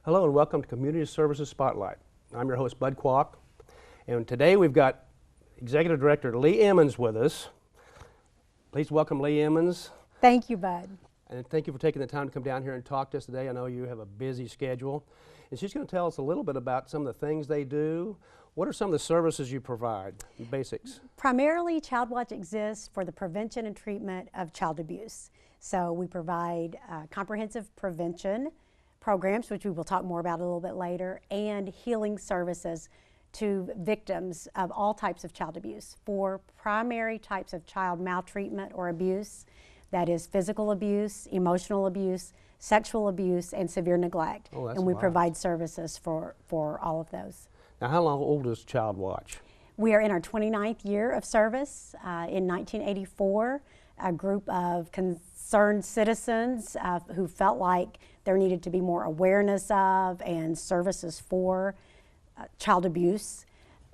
Hello and welcome to Community Services Spotlight. I'm your host, Bud Qualk, and today we've got Executive Director Lee Emmons with us. Please welcome Lee Emmons. Thank you, Bud. And thank you for taking the time to come down here and talk to us today. I know you have a busy schedule. And she's going to tell us a little bit about some of the things they do. What are some of the services you provide, the basics? Primarily, Child Watch exists for the prevention and treatment of child abuse. So we provide comprehensive prevention programs, which we will talk more about a little bit later, and healing services to victims of all types of child abuse. For primary types of child maltreatment or abuse, that is physical abuse, emotional abuse, sexual abuse, and severe neglect. Oh, that's and we a lot. provide services for all of those. Now, how long old is Child Watch? We are in our 29th year of service. In 1984, a group of concerned citizens who felt like there needed to be more awareness of and services for child abuse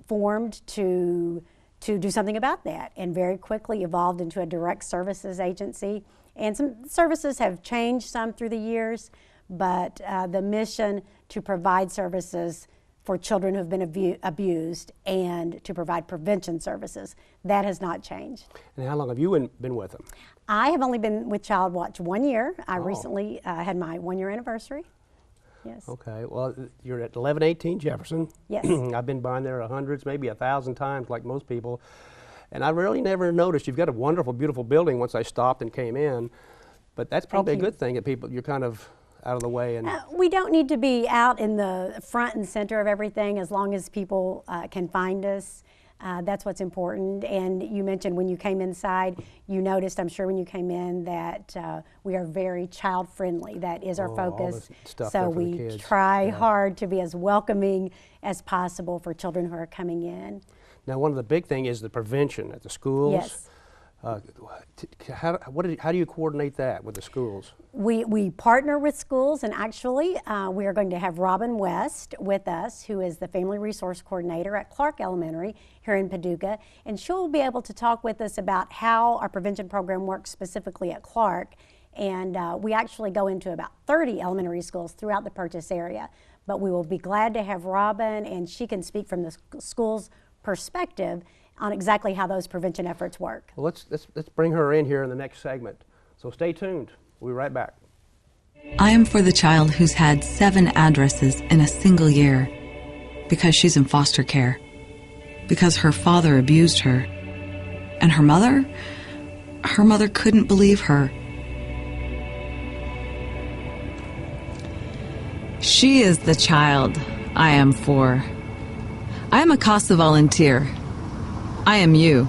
formed to do something about that, and very quickly evolved into a direct services agency. And some services have changed some through the years, but the mission to provide services for children who have been abused and to provide prevention services, that has not changed. And how long have you been with them? I have only been with Child Watch 1 year. I recently had my 1-year anniversary. Yes. Okay, well, you're at 1118 Jefferson. Yes. I've been by there hundreds, maybe 1,000 times like most people. And I really never noticed. You've got a wonderful, beautiful building once I stopped and came in. But that's probably a good thing that you're kind of out of the way. And we don't need to be out in the front and center of everything as long as people can find us. That's what's important. And you mentioned when you came inside, you noticed, I'm sure when you came in, that we are very child friendly. That is our focus. So we try hard to be as welcoming as possible for children who are coming in. Now, one of the big things is the prevention at the schools. Yes. How do you coordinate that with the schools? We partner with schools, and actually we are going to have Robin West with us, who is the Family Resource Coordinator at Clark Elementary here in Paducah, and she'll be able to talk with us about how our prevention program works specifically at Clark. And we actually go into about 30 elementary schools throughout the Purchase area, but we will be glad to have Robin, and she can speak from the school's perspective on exactly how those prevention efforts work. Well, let's bring her in here in the next segment. So stay tuned. We'll be right back. I am for the child who's had 7 addresses in a single year because she's in foster care, because her father abused her, and her mother couldn't believe her. She is the child I am for. I am a CASA volunteer. I am you.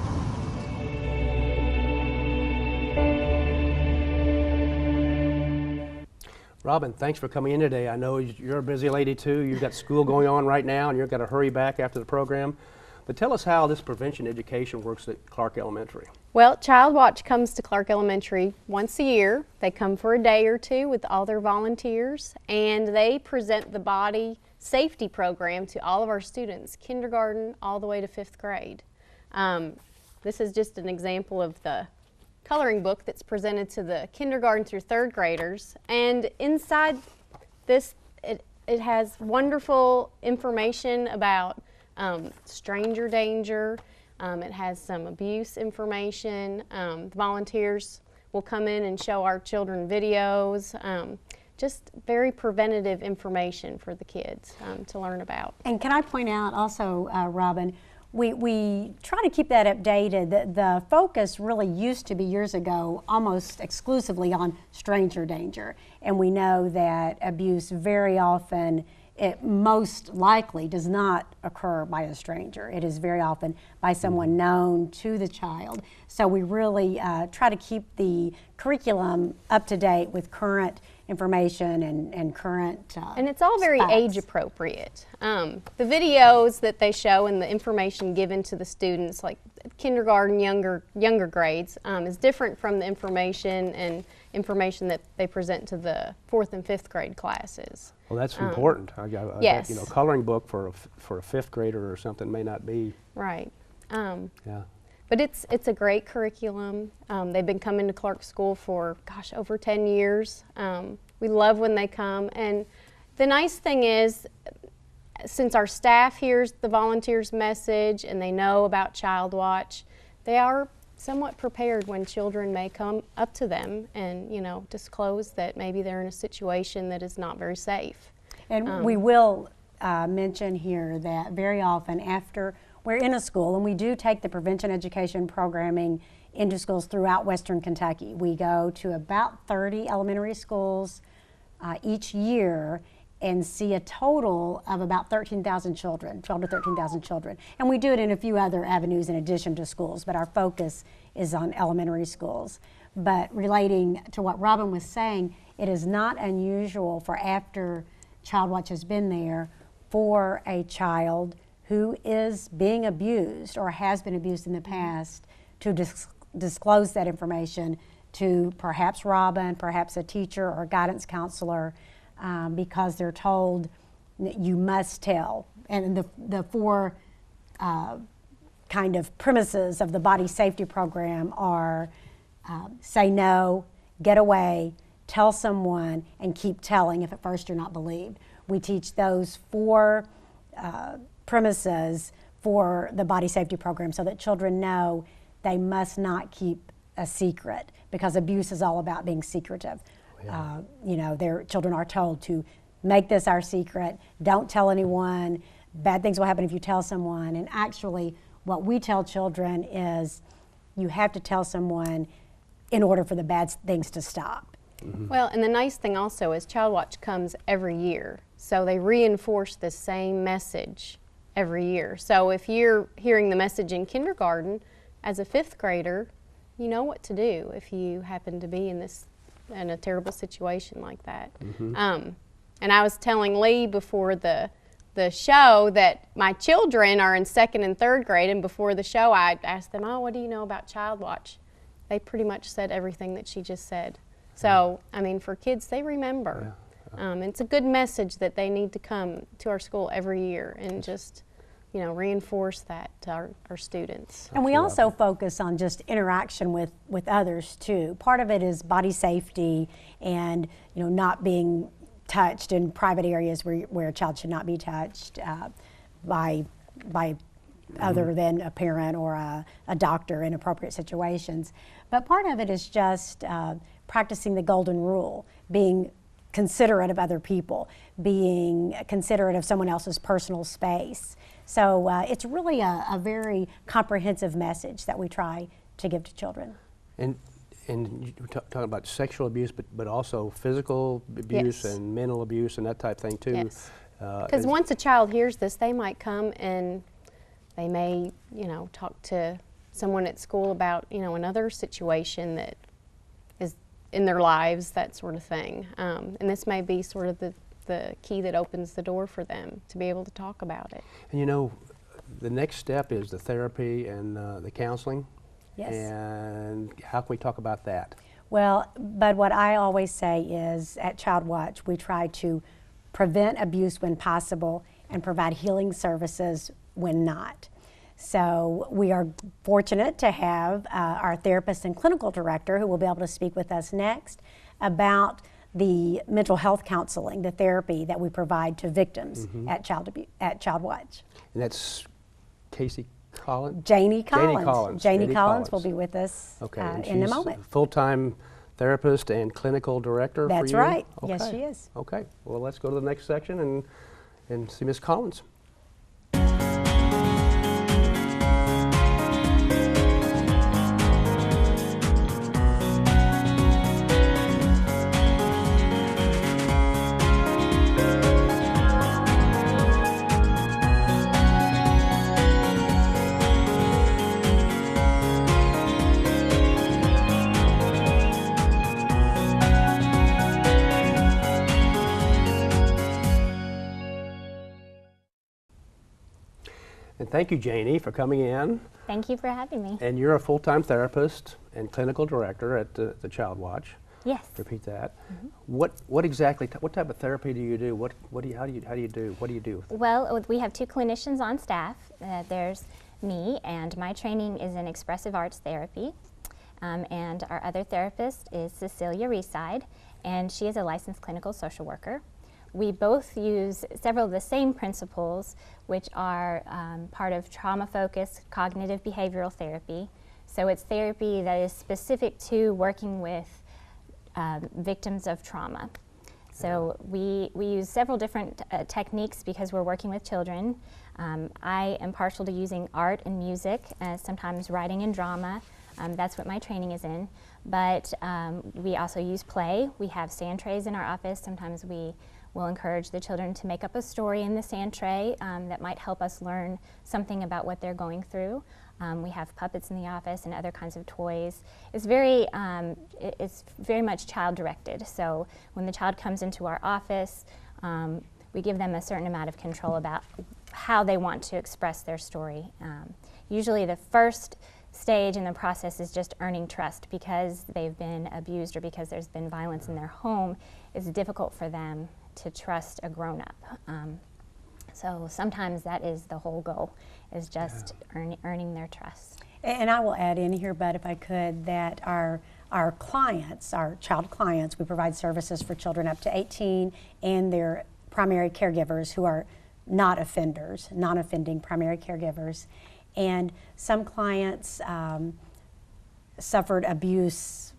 Robin, thanks for coming in today. I know you're a busy lady too. You've got school going on right now and you've got to hurry back after the program. But tell us how this prevention education works at Clark Elementary. Well, Child Watch comes to Clark Elementary once a year. They come for a day or two with all their volunteers, and they present the body safety program to all of our students, kindergarten all the way to 5th grade. This is just an example of the coloring book that's presented to the kindergarten through 3rd graders, and inside this it has wonderful information about stranger danger. It has some abuse information. The volunteers will come in and show our children videos, just very preventative information for the kids to learn about. And can I point out also, Robin, we try to keep that updated. The focus really used to be years ago almost exclusively on stranger danger. And we know that abuse very often, it most likely does not occur by a stranger. It is very often by someone known to the child. So we really try to keep the curriculum up to date with current information and current and it's all very age appropriate. The videos that they show and the information given to the students, like kindergarten, younger grades, is different from the information that they present to the 4th and 5th grade classes. Well, that's important. Yes. You know, coloring book for a 5th grader or something may not be. Right. Yeah. But it's a great curriculum. They've been coming to Clark School for, gosh, over 10 years. We love when they come, and The nice thing is, since our staff hears the volunteers' message and they know about Child Watch, they are somewhat prepared when children may come up to them and, you know, disclose that maybe they're in a situation that is not very safe. And we will mention here that very often after we're in a school, and we do take the prevention education programming into schools throughout Western Kentucky. We go to about 30 elementary schools each year and see a total of about 13,000 children, 12 to 13,000 children. And we do it in a few other avenues in addition to schools, but our focus is on elementary schools. But relating to what Robin was saying, it is not unusual for after Child Watch has been there for a child who is being abused or has been abused in the past to disclose that information to perhaps Robin, perhaps a teacher or a guidance counselor, because they're told that you must tell. And the four kind of premises of the body safety program are say no, get away, tell someone, and keep telling if at first you're not believed. We teach those four premises for the body safety program so that children know they must not keep a secret, because abuse is all about being secretive. Yeah. You know, their children are told to make this our secret, don't tell anyone, bad things will happen if you tell someone. And actually what we tell children is you have to tell someone in order for the bad things to stop. Mm-hmm. Well, and the nice thing also is Child Watch comes every year, so they reinforce the same message every year. So if you're hearing the message in kindergarten, as a 5th grader, you know what to do if you happen to be in a terrible situation like that. Mm-hmm. And I was telling Lee before the show that my children are in 2nd and 3rd grade, and before the show I asked them, oh, what do you know about Child Watch? They pretty much said everything that she just said. So, I mean, for kids, they remember. Yeah. It's a good message that they need to come to our school every year and just, you know, reinforce that to our students. And we also focus on just interaction with others too. Part of it is body safety and, you know, not being touched in private areas where a child should not be touched by other than a parent or a doctor in appropriate situations. But part of it is just practicing the golden rule, being considerate of other people, being considerate of someone else's personal space. So it's really a very comprehensive message that we try to give to children. And you were talking about sexual abuse, but also physical abuse, yes, and mental abuse and that type of thing too. Yes. Because once a child hears this, they might come and they may, you know, talk to someone at school about, you know, another situation that is in their lives, that sort of thing. And this may be sort of the key that opens the door for them to be able to talk about it. And you know, the next step is the therapy and the counseling. Yes. And how can we talk about that? Well, but what I always say is at Child Watch, we try to prevent abuse when possible and provide healing services when not. So we are fortunate to have our therapist and clinical director who will be able to speak with us next about the mental health counseling, the therapy that we provide to victims at Child Watch. And that's Casey Collins? Janie Collins. Janie Collins. Janie Collins will be with us in a moment. Full-time therapist and clinical director for you? That's right. Okay. Yes, she is. Okay. Well, let's go to the next section and see Ms. Collins. And thank you, Janie, for coming in. Thank you for having me. And you're a full-time therapist and clinical director at the Child Watch. Yes. Repeat that. Mm-hmm. What exactly? What type of therapy do you do? What do you do? Well, we have 2 clinicians on staff. There's me, and my training is in expressive arts therapy. And our other therapist is Cecilia Reside, and she is a licensed clinical social worker. We both use several of the same principles, which are part of trauma-focused cognitive behavioral therapy. So it's therapy that is specific to working with victims of trauma. So we use several different techniques because we're working with children. I am partial to using art and music, sometimes writing and drama. That's what my training is in. But we also use play. We have sand trays in our office. Sometimes we will encourage the children to make up a story in the sand tray that might help us learn something about what they're going through. We have puppets in the office and other kinds of toys. It's very much child-directed. So when the child comes into our office, we give them a certain amount of control about how they want to express their story. Usually the first stage in the process is just earning trust. Because they've been abused or because there's been violence in their home, it's difficult for them to trust a grown-up. So sometimes that is the whole goal, is just earning their trust. And I will add in here, Bud, if I could, that our clients, our child clients, we provide services for children up to 18 and their primary caregivers who are not offenders, non-offending primary caregivers. And some clients suffered abuse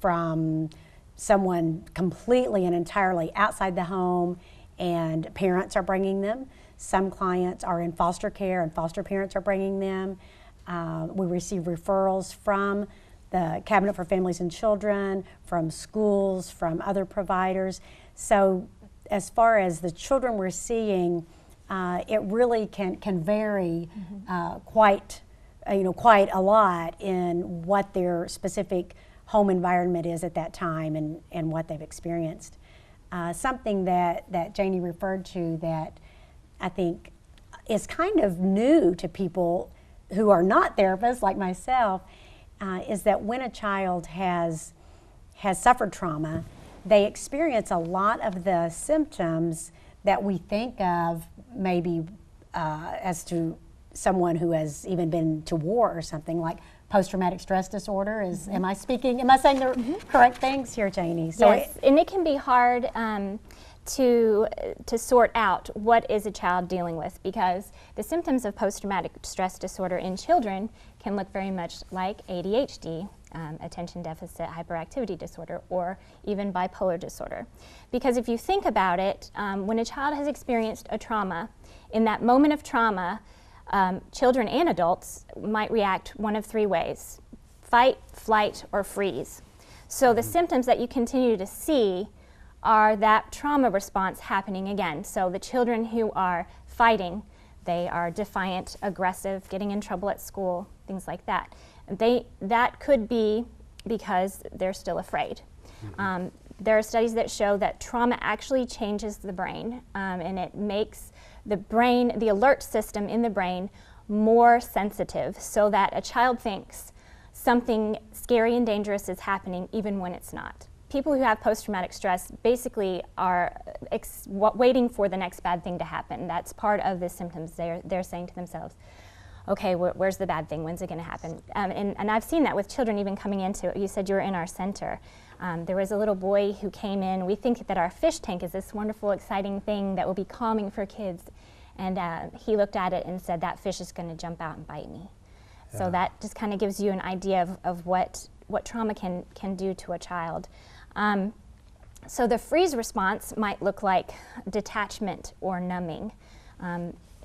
from someone completely and entirely outside the home, and parents are bringing them. Some clients are in foster care and foster parents are bringing them. We receive referrals from the Cabinet for Families and Children, from schools, from other providers. So as far as the children we're seeing, it really can vary quite a lot in what their specific home environment is at that time and what they've experienced. Something that Janie referred to that I think is kind of new to people who are not therapists like myself is that when a child has suffered trauma, they experience a lot of the symptoms that we think of maybe as to someone who has even been to war or something, like post-traumatic stress disorder. Am I saying the correct things here, Janie? So yes, and it can be hard to sort out what is a child dealing with, because the symptoms of post-traumatic stress disorder in children can look very much like ADHD, attention deficit hyperactivity disorder, or even bipolar disorder. Because if you think about it, when a child has experienced a trauma, in that moment of trauma, children and adults might react one of three ways: fight, flight, or freeze. So the symptoms that you continue to see are that trauma response happening again. So the children who are fighting, they are defiant, aggressive, getting in trouble at school, things like that. That could be because they're still afraid. There are studies that show that trauma actually changes the brain, and it makes the alert system in the brain more sensitive, so that a child thinks something scary and dangerous is happening even when it's not. People who have post-traumatic stress basically are waiting for the next bad thing to happen. That's part of the symptoms. They're saying to themselves, okay, where's the bad thing? When's it going to happen? And I've seen that with children even coming into, you said you were in our center. There was a little boy who came in. We think that our fish tank is this wonderful, exciting thing that will be calming for kids. And he looked at it and said, that fish is going to jump out and bite me. Yeah. So that just kind of gives you an idea of what trauma can do to a child. So the freeze response might look like detachment or numbing.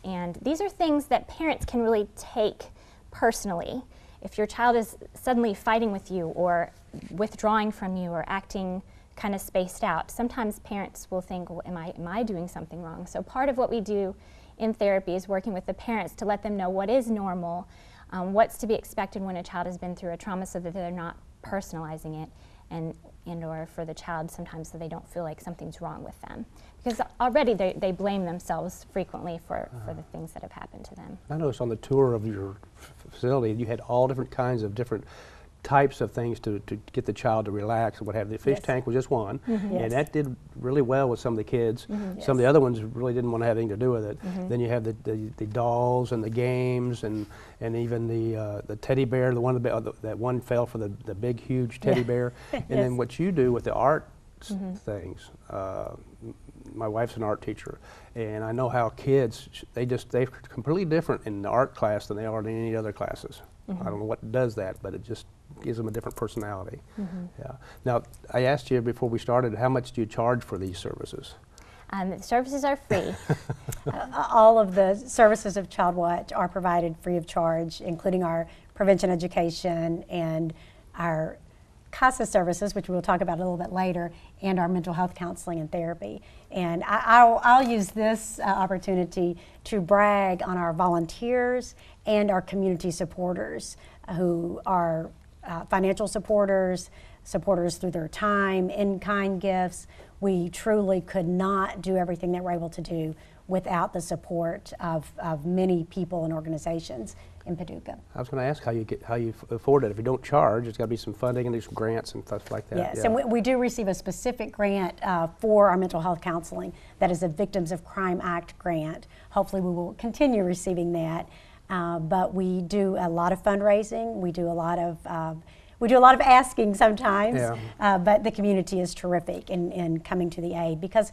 And these are things that parents can really take personally. If your child is suddenly fighting with you or withdrawing from you or acting kind of spaced out, sometimes parents will think, well, am I doing something wrong? So part of what we do in therapy is working with the parents to let them know what is normal, what's to be expected when a child has been through a trauma, so that they're not personalizing it, and or for the child sometimes so they don't feel like something's wrong with them. Because already they blame themselves frequently for the things that have happened to them. I noticed on the tour of your facility you had all different kinds of different types of things to get the child to relax and what have you. The fish tank was just one, and that did really well with some of the kids. Some of the other ones really didn't want to have anything to do with it. Then you have the dolls and the games and even the teddy bear. That one fell for the big huge teddy bear. And then what you do with the art things. My wife's an art teacher, and I know how kids, they're completely different in the art class than they are in any other classes. I don't know what does that, but it just gives them a different personality. Yeah. Now, I asked you before we started, how much do you charge for these services? The services are free. All of the services of Child Watch are provided free of charge, including our prevention education and our CASA services, which we'll talk about a little bit later, and our mental health counseling and therapy. And I'll use this opportunity to brag on our volunteers and our community supporters who are financial supporters through their time, in-kind gifts. We truly could not do everything that we're able to do without the support of many people and organizations in Paducah. I was going to ask how you afford it. If you don't charge, it's got to be some funding and there's some grants and stuff like that. Yes, yeah. and we do receive a specific grant for our mental health counseling. That is a Victims of Crime Act grant. Hopefully we will continue receiving that. But we do a lot of fundraising. We do a lot of asking sometimes, yeah. But the community is terrific in coming to the aid because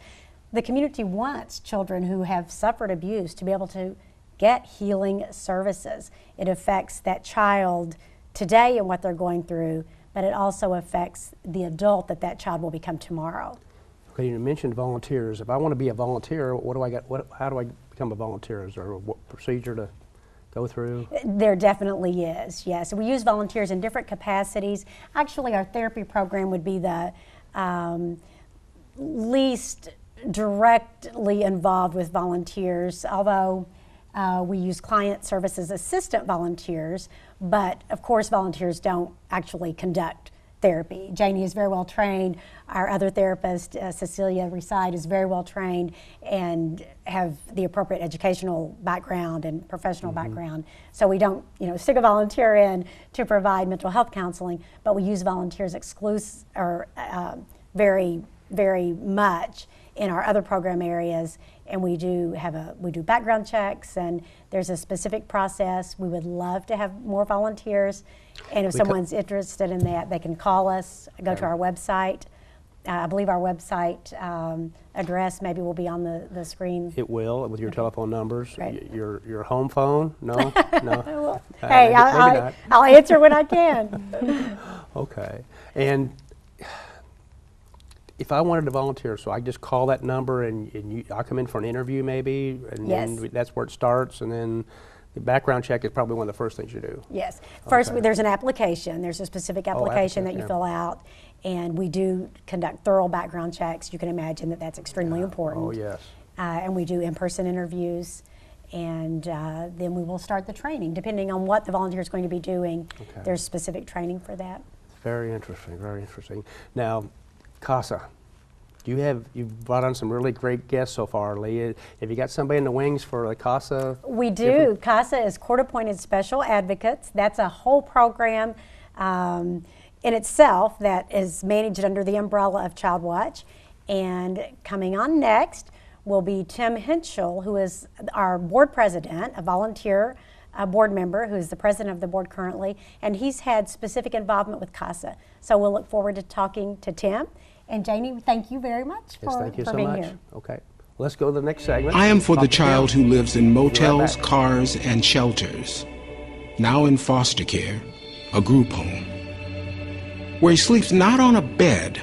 the community wants children who have suffered abuse to be able to get healing services. It affects that child today and what they're going through, but it also affects the adult that child will become tomorrow. Okay, you mentioned volunteers. If I want to be a volunteer, how do I become a volunteer? Is there a procedure to go through? There definitely is, yes. We use volunteers in different capacities. Actually, our therapy program would be the least directly involved with volunteers, although we use client services assistant volunteers, but of course volunteers don't actually conduct therapy. Janie is very well trained. Our other therapist, Cecilia Reside, is very well trained and have the appropriate educational background and professional background. So we don't, stick a volunteer in to provide mental health counseling, but we use volunteers very, very much in our other program areas, and we do background checks, and there's a specific process. We would love to have more volunteers, and if someone's interested in that, they can call us, go to our website. I believe our website address maybe will be on the screen. It will, with your telephone numbers. Right. Your home phone? No? No? Hey, I'll answer when I can. Okay. And if I wanted to volunteer, so I just call that number and I'll come in for an interview maybe, and Yes. then that's where it starts, and then the background check is probably one of the first things you do. Yes. First, Okay. there's an application. There's a specific application that you yeah. fill out, and we do conduct thorough background checks. You can imagine that's extremely important. Oh, yes. And we do in-person interviews, and then we will start the training. Depending on what the volunteer is going to be doing, Okay. there's specific training for that. Very interesting, very interesting. Now, CASA. You've brought on some really great guests so far, Lee. Have you got somebody in the wings for the CASA? We do. CASA is court-appointed special advocates. That's a whole program in itself that is managed under the umbrella of Child Watch. And coming on next will be Tim Henschel, who is our board president, a volunteer board member who is the president of the board currently, and he's had specific involvement with CASA. So we'll look forward to talking to Tim. And Janie, thank you very much Yes, for thank you so being much. here. Okay, let's go to the next segment. I am for the Talk to child Tim. who lives in motels, back. cars, and shelters, now in foster care, a group home, where he sleeps not on a bed,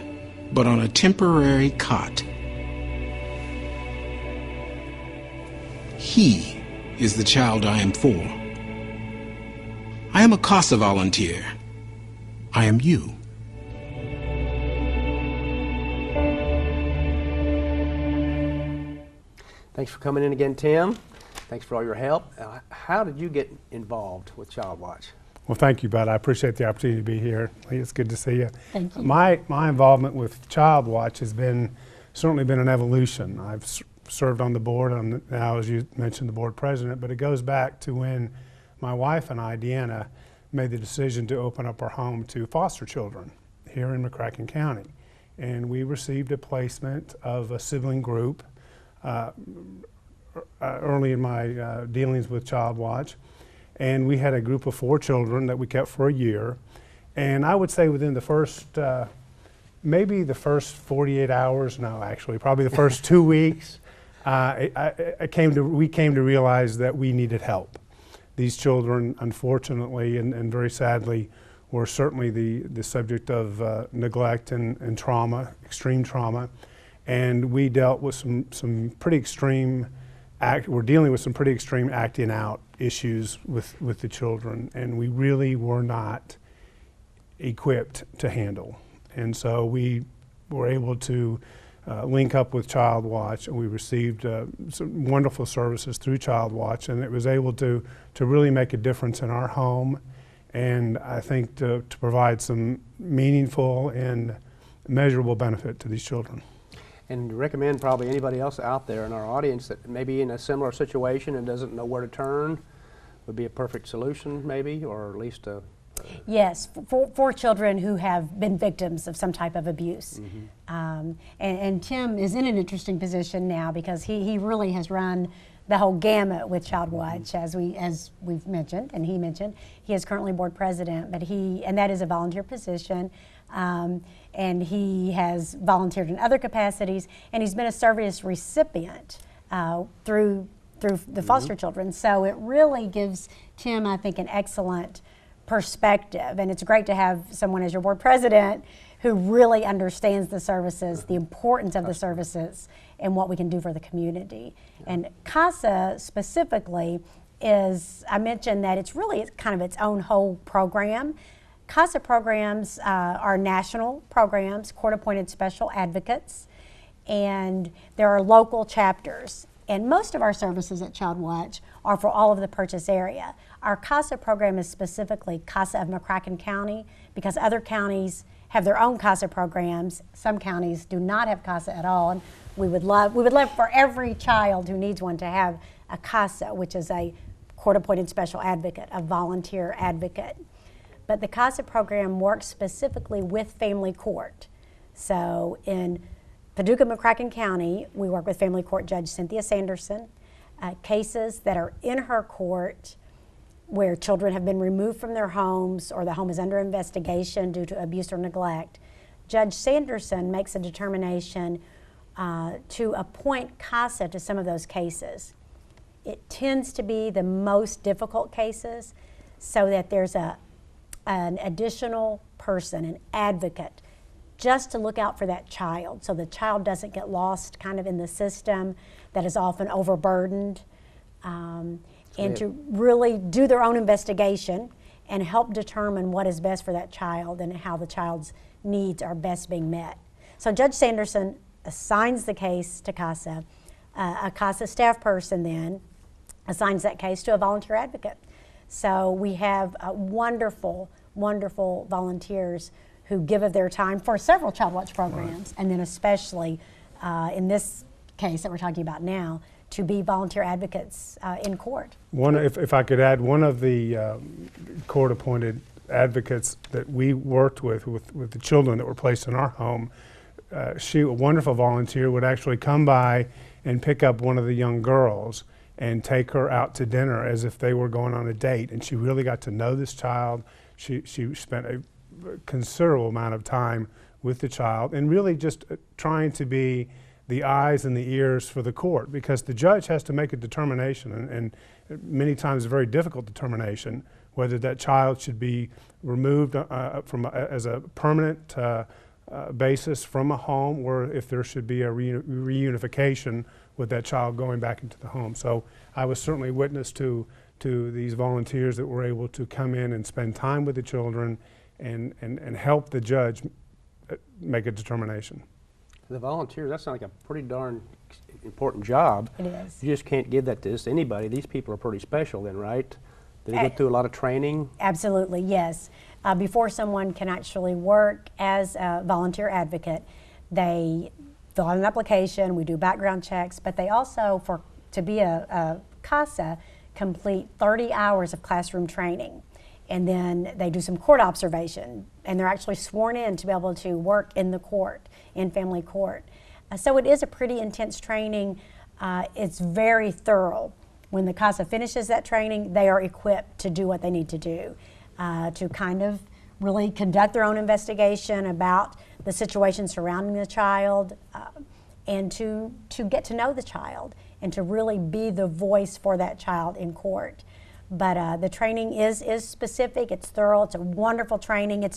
but on a temporary cot. He is the child I am for. I am a CASA volunteer. I am you. Thanks for coming in again, Tim. Thanks for all your help. How did you get involved with Child Watch? Well, thank you, Bud. I appreciate the opportunity to be here. Lee, it's good to see you. Thank you. My involvement with Child Watch has certainly been an evolution. I've served on the board. I'm now, as you mentioned, the board president, but it goes back to when my wife and I, Deanna, made the decision to open up our home to foster children here in McCracken County. And we received a placement of a sibling group early in my dealings with Child Watch. And we had a group of 4 children that we kept for a year. And I would say within the first maybe the first 48 hours, no, actually, probably the first 2 weeks, we came to realize that we needed help. These children, unfortunately and very sadly, were certainly the subject of neglect and trauma, extreme trauma. And we dealt with some pretty extreme, we're dealing with some pretty extreme acting out issues with the children, and we really were not equipped to handle. And so we were able to link up with Child Watch, and we received some wonderful services through Child Watch, and it was able to really make a difference in our home, and I think to provide some meaningful and measurable benefit to these children. And recommend probably anybody else out there in our audience that may be in a similar situation and doesn't know where to turn would be a perfect solution, maybe, or at least a... Yes, for children who have been victims of some type of abuse. And Tim is in an interesting position now because he really has run the whole gamut with Child Watch, as we've mentioned, and he mentioned. He is currently board president, but and that is a volunteer position. And he has volunteered in other capacities, and he's been a service recipient through the foster children. So it really gives Tim, I think, an excellent perspective, and it's great to have someone as your board president who really understands the services, the importance of the services, and what we can do for the community. And CASA specifically is, I mentioned that it's kind of its own whole program. CASA programs are national programs, court-appointed special advocates, and there are local chapters. And most of our services at Child Watch are for all of the Purchase area. Our CASA program is specifically CASA of McCracken County because other counties have their own CASA programs. Some counties do not have CASA at all. And we would love for every child who needs one to have a CASA, which is a court-appointed special advocate, a volunteer advocate. But the CASA program works specifically with family court. So in Paducah, McCracken County, we work with Family Court Judge Cynthia Sanderson. Cases that are in her court where children have been removed from their homes or the home is under investigation due to abuse or neglect, Judge Sanderson makes a determination to appoint CASA to some of those cases. It tends to be the most difficult cases so that there's an additional person, an advocate, just to look out for that child so the child doesn't get lost kind of in the system that is often overburdened, and to really do their own investigation and help determine what is best for that child and how the child's needs are best being met. So Judge Sanderson assigns the case to CASA. A CASA staff person then assigns that case to a volunteer advocate. So we have wonderful, wonderful volunteers who give of their time for several Child Watch programs, and then especially in this case that we're talking about now, to be volunteer advocates in court. If I could add, one of the court-appointed advocates that we worked with the children that were placed in our home, she, a wonderful volunteer, would actually come by and pick up one of the young girls and take her out to dinner as if they were going on a date. And she really got to know this child. She spent a considerable amount of time with the child and really just trying to be the eyes and the ears for the court, because the judge has to make a determination, and many times a very difficult determination, whether that child should be removed as a permanent basis from a home, or if there should be a reunification with that child going back into the home. So I was certainly witness to these volunteers that were able to come in and spend time with the children and help the judge make a determination. The volunteers, that sounds like a pretty darn important job. It is. You just can't give that to just anybody. These people are pretty special then, right? Do they go through a lot of training? Absolutely, yes. Before someone can actually work as a volunteer advocate, they fill out an application, we do background checks, but they also, to be a CASA, complete 30 hours of classroom training. And then they do some court observation, and they're actually sworn in to be able to work in the court, in family court. So it is a pretty intense training. It's very thorough. When the CASA finishes that training, they are equipped to do what they need to do, to kind of really conduct their own investigation about the situation surrounding the child, and to get to know the child and to really be the voice for that child in court. But the training is specific, it's thorough, it's a wonderful training.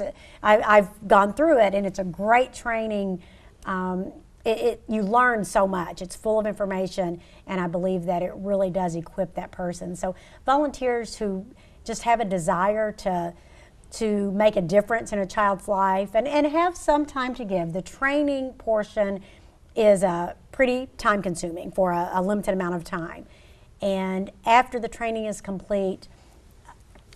I've gone through it, and it's a great training. You learn so much. It's full of information, and I believe that it really does equip that person. So volunteers who just have a desire to make a difference in a child's life and have some time to give. The training portion is pretty time consuming for a limited amount of time. And after the training is complete,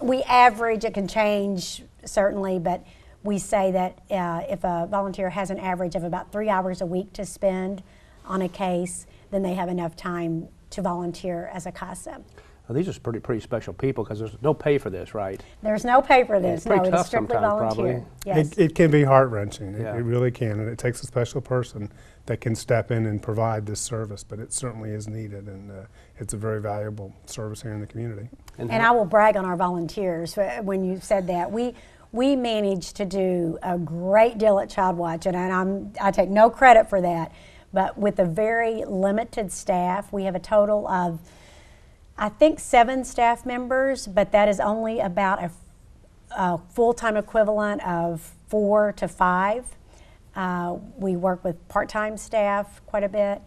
we average, it can change certainly, but we say that if a volunteer has an average of about 3 hours a week to spend on a case, then they have enough time to volunteer as a CASA. Well, these are pretty special people, because there's no pay for this, right? There's no pay for this. It's pretty no, tough it's strictly sometimes, volunteer. probably. Yes. It can be heart-wrenching. Yeah. It really can, and it takes a special person that can step in and provide this service, but it certainly is needed, and it's a very valuable service here in the community. And I will brag on our volunteers when you said that. We managed to do a great deal at Child Watch, and I take no credit for that, but with a very limited staff. We have a total of, I think, 7 staff members, but that is only about a full-time equivalent of 4 to 5. We work with part-time staff quite a bit,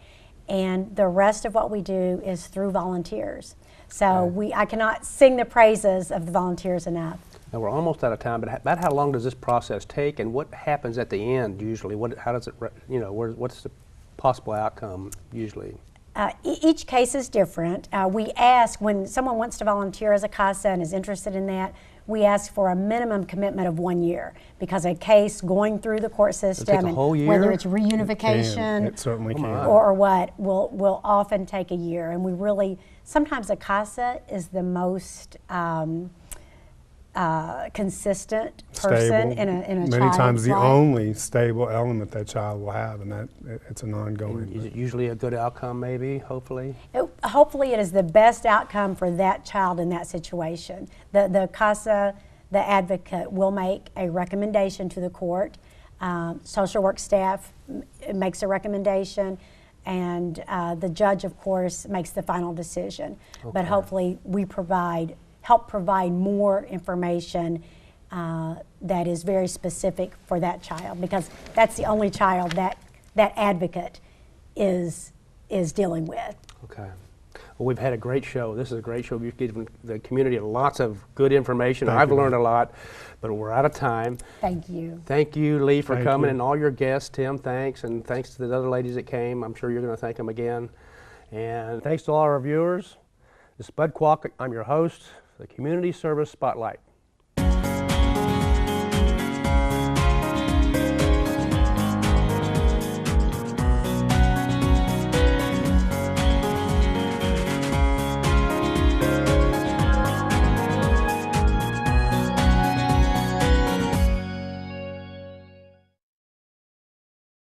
and the rest of what we do is through volunteers. So I cannot sing the praises of the volunteers enough. Now, we're almost out of time, but about how long does this process take, and what happens at the end usually? How does it, what's the possible outcome usually? Each case is different. We ask, when someone wants to volunteer as a CASA and is interested in that, we ask for a minimum commitment of 1 year, because a case going through the court system, a whole year? whether it's reunification It certainly can. or what, will often take a year. And we really, sometimes a CASA is the most consistent person Stable. in a Many child's times the life. only stable element that child will have, and that it's an ongoing. Is it usually a good outcome, maybe, hopefully? Hopefully it is the best outcome for that child in that situation. The CASA, the advocate, will make a recommendation to the court. Social work staff makes a recommendation, and the judge, of course, makes the final decision. But hopefully we help provide more information that is very specific for that child, because that's the only child that advocate is dealing with. Okay. Well, we've had a great show. This is a great show. You've given the community lots of good information. I've learned a lot, but we're out of time. Thank you. Thank you, Lee, for Thank coming, you. and all your guests. Tim, thanks, and thanks to the other ladies that came. I'm sure you're going to thank them again. And thanks to all our viewers. This is Bud Qualk. I'm your host, the Community Service Spotlight.